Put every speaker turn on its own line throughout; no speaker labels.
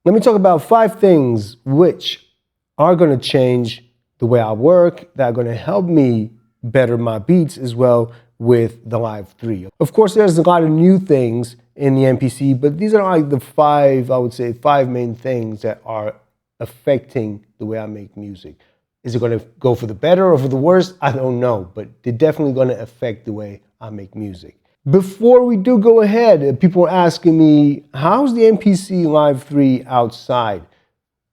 Let me talk about 5 things which are going to change the way I work, that are going to help me better my beats as well with the Live 3. Of course, there's a lot of new things in the MPC, but these are like the 5, I would say, 5 main things that are affecting the way I make music. Is it going to go for the better or for the worse? I don't know, but they're definitely going to affect the way I make music. Before we do go ahead, people are asking me, how's the MPC Live 3 outside?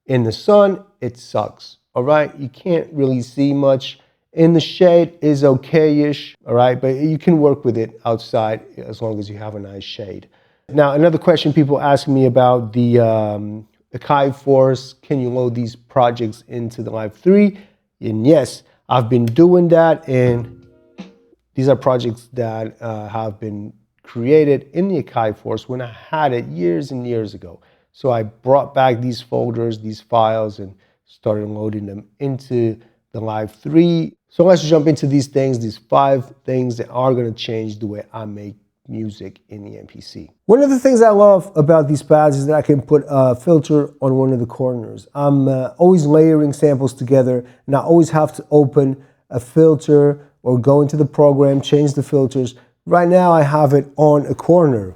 In the sun, it sucks, all right? You can't really see much. In the shade is okay-ish, all right? But you can work with it outside as long as you have a nice shade. Now, another question people ask me about the Akai Force, can you load these projects into the Live 3? And yes, I've been doing that, and these are projects that have been created in the Akai Force when I had it years and years ago. So I brought back these folders, these files, and started loading them into the Live 3. So let's jump into these things, these 5 things that are going to change the way I make music in the MPC. One of the things I love about these pads is that I can put a filter on one of the corners. I'm always layering samples together, and I always have to open a filter or go into the program, change the filters. Right now I have it on a corner.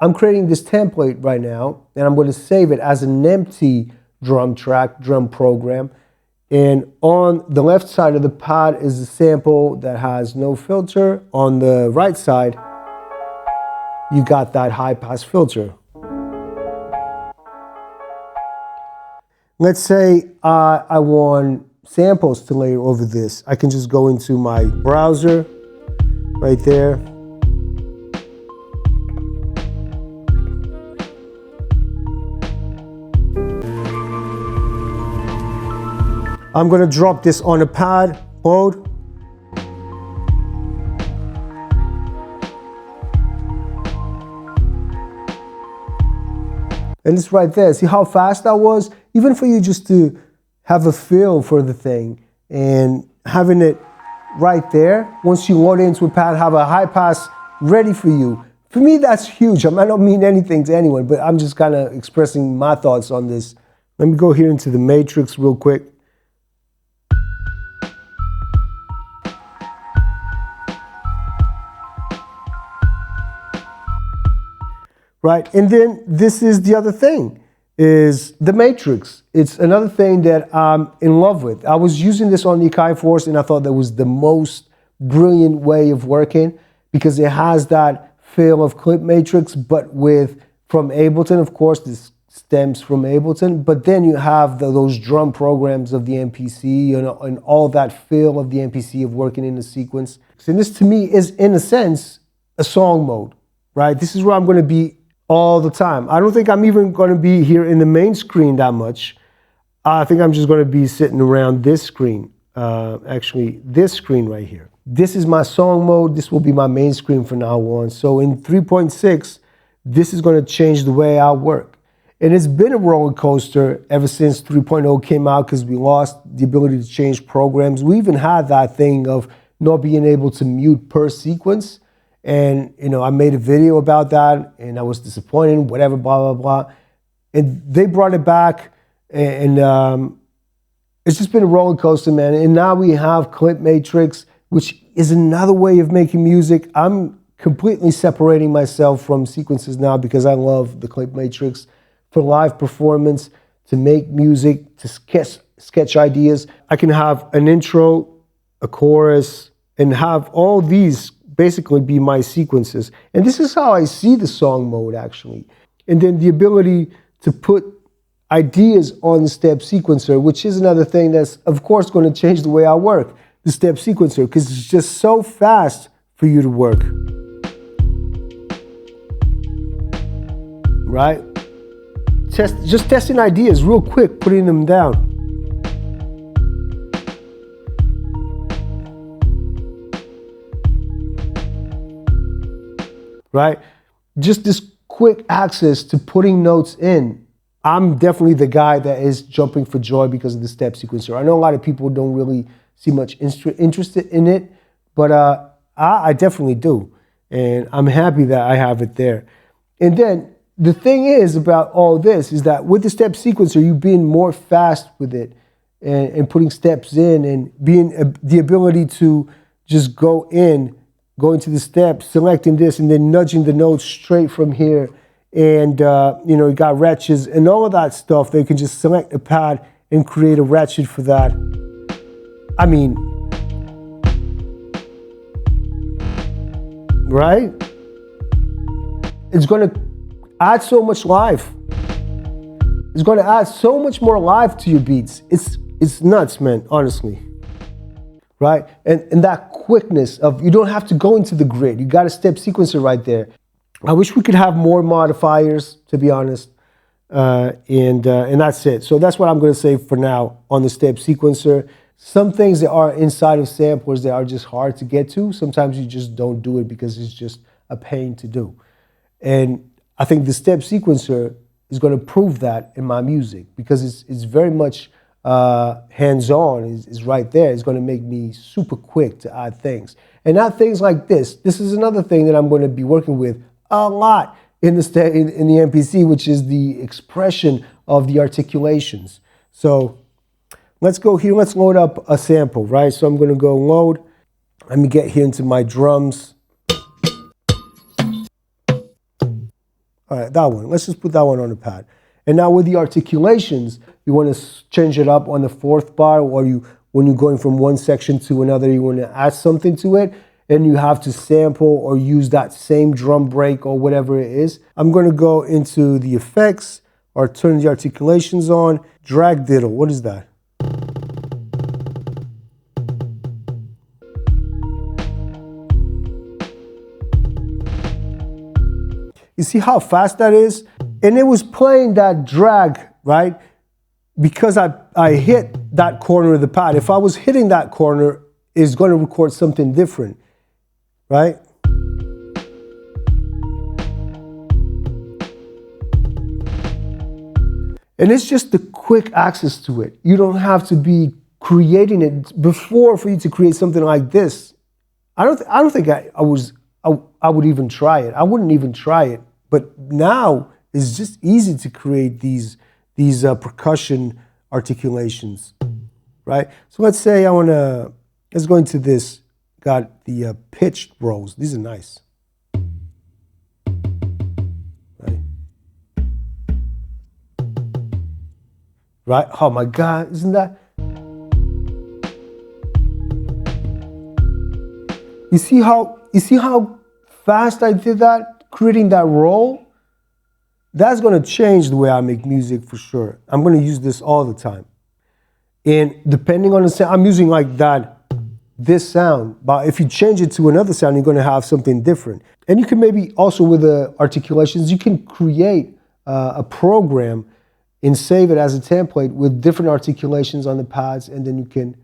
I'm creating this template right now, and I'm going to save it as an empty drum track, drum program. And on the left side of the pad is a sample that has no filter. On the right side, you got that high pass filter. Let's say I want samples to layer over this. I can just go into my browser right there. I'm going to drop this on a pad, load. And it's right there. See how fast that was? Even for you just to have a feel for the thing and having it right there, once you load it into a pad, have a high pass ready for you. For me, that's huge. I might not mean anything to anyone, but I'm just kind of expressing my thoughts on this. Let me go here into the matrix real quick. Right, and then this is the other thing, is the matrix. It's another thing that I'm in love with. I was using this on the Akai Force, and I thought that was the most brilliant way of working because it has that feel of clip matrix, but from Ableton, of course, this stems from Ableton, but then you have those drum programs of the MPC and all that feel of the MPC of working in a sequence. And this to me is, in a sense, a song mode, right? This is where I'm going to be all the time. I don't think I'm even going to be here in the main screen that much. I think I'm just going to be sitting around this screen, actually this screen right here. This is my song mode. This will be my main screen from now on. So in 3.6, this is going to change the way I work. And it's been a roller coaster ever since 3.0 came out because we lost the ability to change programs. We even had that thing of not being able to mute per sequence. And, I made a video about that and I was disappointed, whatever, blah, blah, blah. And they brought it back and it's just been a roller coaster, man. And now we have Clip Matrix, which is another way of making music. I'm completely separating myself from sequences now because I love the Clip Matrix for live performance, to make music, to sketch ideas. I can have an intro, a chorus, and have all these basically be my sequences. And this is how I see the song mode, actually. And then the ability to put ideas on the step sequencer, which is another thing that's, of course, going to change the way I work, the step sequencer, because it's just so fast for you to work. Right? Just testing ideas real quick, putting them down. Right? Just this quick access to putting notes in. I'm definitely the guy that is jumping for joy because of the step sequencer. I know a lot of people don't really see much interest in it, but I definitely do. And I'm happy that I have it there. And then the thing is about all this is that with the step sequencer, you're being more fast with it and putting steps in and being the ability to just go into the steps, selecting this and then nudging the notes straight from here. And, you know, you got ratchets and all of that stuff. They can just select a pad and create a ratchet for that. I mean, right? It's going to add so much life. It's going to add so much more life to your beats. It's nuts, man, honestly. Right? And that quickness of, you don't have to go into the grid. You got a step sequencer right there. I wish we could have more modifiers, to be honest. And that's it. So that's what I'm going to say for now on the step sequencer. Some things that are inside of samplers that are just hard to get to. Sometimes you just don't do it because it's just a pain to do. And I think the step sequencer is going to prove that in my music because it's very much hands-on, is right there. It's going to make me super quick to add things. And add things like this. This is another thing that I'm going to be working with a lot in the MPC, which is the expression of the articulations. So let's go here. Let's load up a sample, right? So I'm going to go load. Let me get here into my drums. All right, that one. Let's just put that one on the pad. And now with the articulations, you want to change it up on the fourth bar, or when you're going from one section to another, you want to add something to it, and you have to sample or use that same drum break or whatever it is. I'm going to go into the effects or turn the articulations on. Drag diddle, what is that? You see how fast that is? And it was playing that drag, right? Because I hit that corner of the pad. If I was hitting that corner, it's going to record something different, right? And it's just the quick access to it. You don't have to be creating it before for you to create something like this. I don't think I would even try it. I wouldn't even try it. But now it's just easy to create these percussion articulations, right? So let's say let's go into this. Got the pitched rolls. These are nice. Right? Right? Oh my God, isn't that? You see how fast I did that, creating that roll? That's going to change the way I make music for sure. I'm going to use this all the time. And depending on the sound, I'm using like this sound, but if you change it to another sound, you're going to have something different. And you can maybe also with the articulations, you can create a program and save it as a template with different articulations on the pads, and then you can,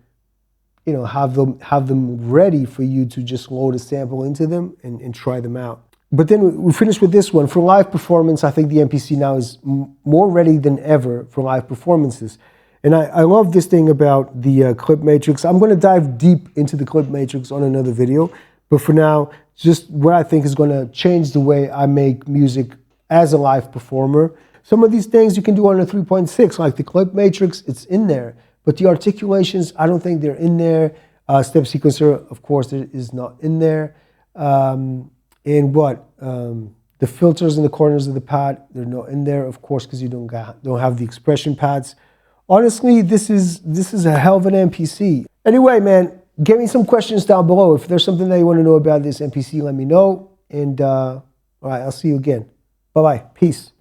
you know, have them ready for you to just load a sample into them and try them out. But then we finished with this one. For live performance, I think the MPC now is more ready than ever for live performances. And I love this thing about the clip matrix. I'm going to dive deep into the clip matrix on another video. But for now, just what I think is going to change the way I make music as a live performer. Some of these things you can do on a 3.6, like the clip matrix, it's in there. But the articulations, I don't think they're in there. Step sequencer, of course, is not in there. And the filters in the corners of the pad, they're not in there, of course, because you don't have the expression pads. Honestly, this is a hell of an MPC. Anyway, man, give me some questions down below. If there's something that you want to know about this MPC, let me know. And all right, I'll see you again. Bye-bye. Peace.